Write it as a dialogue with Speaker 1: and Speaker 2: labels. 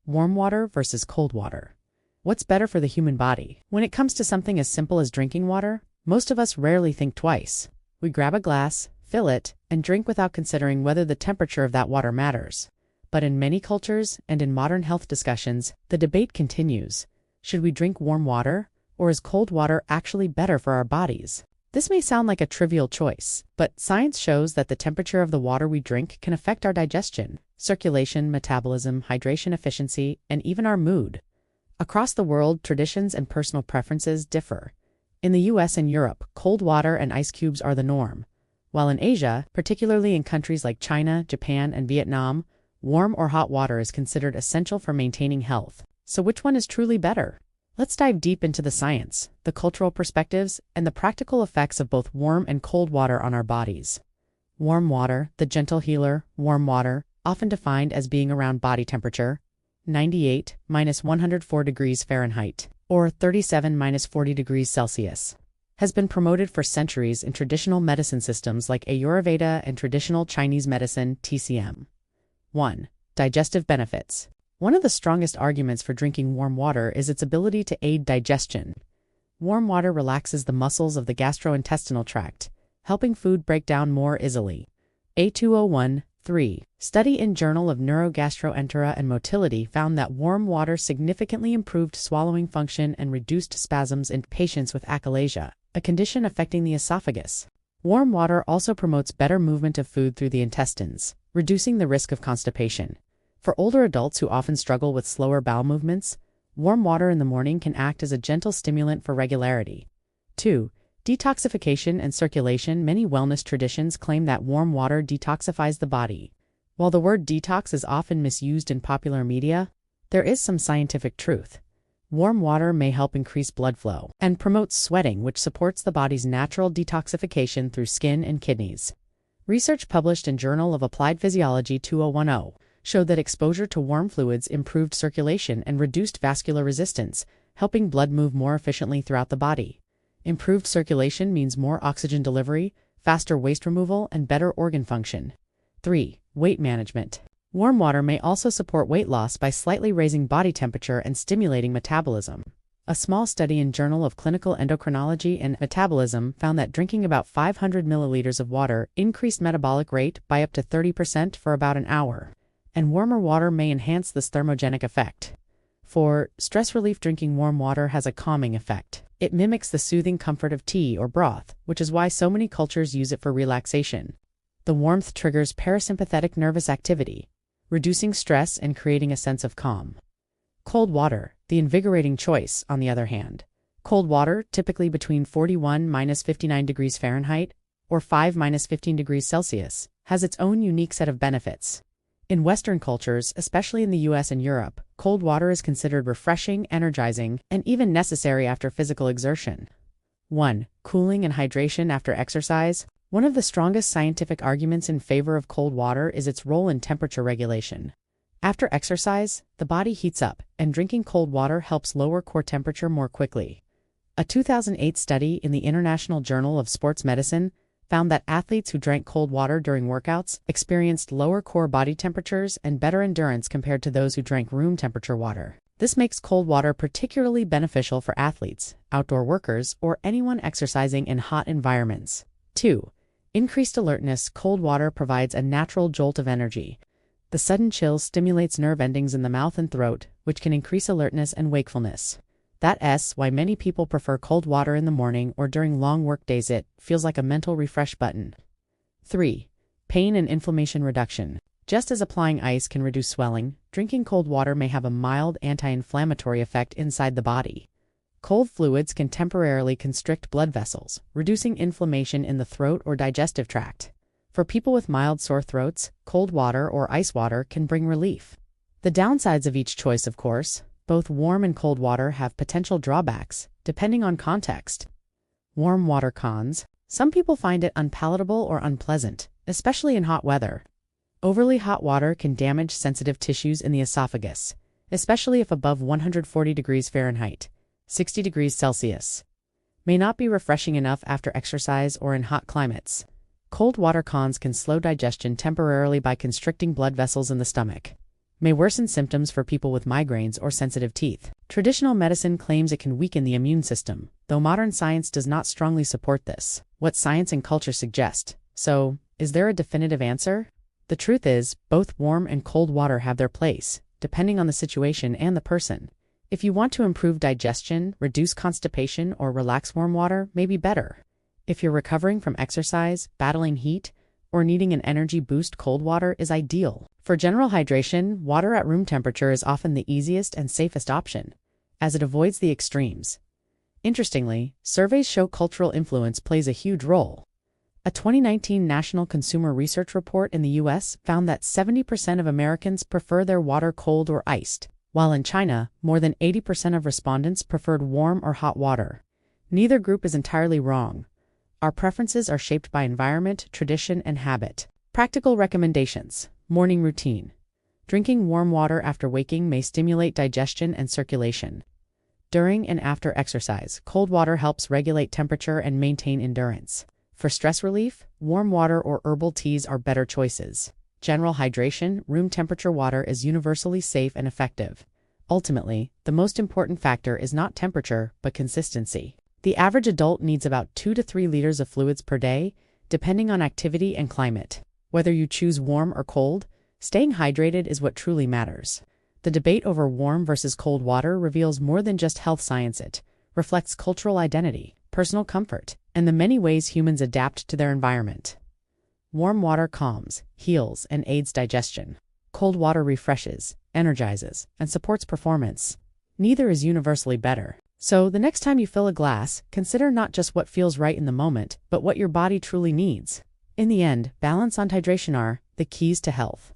Speaker 1: Warm water versus cold water. What's better for the human body? When it comes to something as simple as drinking water, most of us rarely think twice. We grab a glass, fill it, and drink without considering whether the temperature of that water matters. But in many cultures and in modern health discussions, the debate continues. Should we drink warm water, or is cold water actually better for our bodies? This may sound like a trivial choice, but science shows that the temperature of the water we drink can affect our digestion, circulation, metabolism, hydration efficiency, and even our mood. Across the world, traditions and personal preferences differ. In the US and Europe, cold water and ice cubes are the norm, while in Asia, particularly in countries like China, Japan, and Vietnam, warm or hot water is considered essential for maintaining health. So which one is truly better? Let's dive deep into the science, the cultural perspectives, and the practical effects of both warm and cold water on our bodies. Warm water, the gentle healer, warm water, often defined as being around body temperature, 98 minus 104 degrees Fahrenheit, or 37 minus 40 degrees Celsius, has been promoted for centuries in traditional medicine systems like Ayurveda and traditional Chinese medicine, TCM. 1. Digestive benefits. One of the strongest arguments for drinking warm water is its ability to aid digestion. Warm water relaxes the muscles of the gastrointestinal tract, helping food break down more easily. A2013 study in Journal of Neurogastroenterology and Motility found that warm water significantly improved swallowing function and reduced spasms in patients with achalasia, a condition affecting the esophagus. Warm water also promotes better movement of food through the intestines, reducing the risk of constipation. For older adults who often struggle with slower bowel movements, warm water in the morning can act as a gentle stimulant for regularity. 2. Detoxification and circulation. Many wellness traditions claim that warm water detoxifies the body. While the word detox is often misused in popular media, there is some scientific truth. Warm water may help increase blood flow and promotes sweating, which supports the body's natural detoxification through skin and kidneys. Research published in Journal of Applied Physiology 2010 showed that exposure to warm fluids improved circulation and reduced vascular resistance, helping blood move more efficiently throughout the body. Improved circulation means more oxygen delivery, faster waste removal, and better organ function. 3. Weight management. Warm water may also support weight loss by slightly raising body temperature and stimulating metabolism. A small study in Journal of Clinical Endocrinology and Metabolism found that drinking about 500 milliliters of water increased metabolic rate by up to 30% for about an hour. And warmer water may enhance this thermogenic effect. For stress relief, drinking warm water has a calming effect. It mimics the soothing comfort of tea or broth, which is why so many cultures use it for relaxation. The warmth triggers parasympathetic nervous activity, reducing stress and creating a sense of calm. Cold water, the invigorating choice, on the other hand. Cold water, typically between 41 minus 59 degrees Fahrenheit or 5 minus 15 degrees Celsius, has its own unique set of benefits. In Western cultures, especially in the US and Europe, cold water is considered refreshing, energizing, and even necessary after physical exertion. 1. Cooling and hydration after exercise. One of the strongest scientific arguments in favor of cold water is its role in temperature regulation. After exercise, the body heats up, and drinking cold water helps lower core temperature more quickly. A 2008 study in the International Journal of Sports Medicine found that athletes who drank cold water during workouts experienced lower core body temperatures and better endurance compared to those who drank room temperature water. This makes cold water particularly beneficial for athletes, outdoor workers, or anyone exercising in hot environments. 2. Increased alertness. Cold water provides a natural jolt of energy. The sudden chill stimulates nerve endings in the mouth and throat, which can increase alertness and wakefulness. That's why many people prefer cold water in the morning or during long work days. It feels like a mental refresh button. 3. Pain and inflammation reduction. Just as applying ice can reduce swelling, drinking cold water may have a mild anti-inflammatory effect inside the body. Cold fluids can temporarily constrict blood vessels, reducing inflammation in the throat or digestive tract. For people with mild sore throats, cold water or ice water can bring relief. The downsides of each choice, of course. Both warm and cold water have potential drawbacks, depending on context. Warm water cons. Some people find it unpalatable or unpleasant, especially in hot weather. Overly hot water can damage sensitive tissues in the esophagus, especially if above 140 degrees Fahrenheit, 60 degrees Celsius. May not be refreshing enough after exercise or in hot climates. Cold water cons can slow digestion temporarily by constricting blood vessels in the stomach. may worsen symptoms for people with migraines or sensitive teeth. Traditional medicine claims it can weaken the immune system, though modern science does not strongly support this. What science and culture suggest. So, is there a definitive answer? The truth is, both warm and cold water have their place, depending on the situation and the person. If you want to improve digestion, reduce constipation, or relax, warm water may be better. If you're recovering from exercise, battling heat, or needing an energy boost, cold water is ideal. For general hydration, water at room temperature is often the easiest and safest option, as it avoids the extremes. Interestingly, surveys show cultural influence plays a huge role. A 2019 National Consumer Research Report in the U.S. found that 70% of Americans prefer their water cold or iced, while in China, more than 80% of respondents preferred warm or hot water. Neither group is entirely wrong. Our preferences are shaped by environment, tradition, and habit. Practical recommendations. Morning routine. Drinking warm water after waking may stimulate digestion and circulation. During and after exercise, cold water helps regulate temperature and maintain endurance. For stress relief, warm water or herbal teas are better choices. General hydration, room temperature water is universally safe and effective. Ultimately, the most important factor is not temperature, but consistency. The average adult needs about 2 to 3 liters of fluids per day, depending on activity and climate. Whether you choose warm or cold, staying hydrated is what truly matters. The debate over warm versus cold water reveals more than just health science. It reflects cultural identity, personal comfort, and the many ways humans adapt to their environment. Warm water calms, heals, and aids digestion. Cold water refreshes, energizes, and supports performance. Neither is universally better. So, the next time you fill a glass, consider not just what feels right in the moment, but what your body truly needs. In the end, balance and hydration are the keys to health.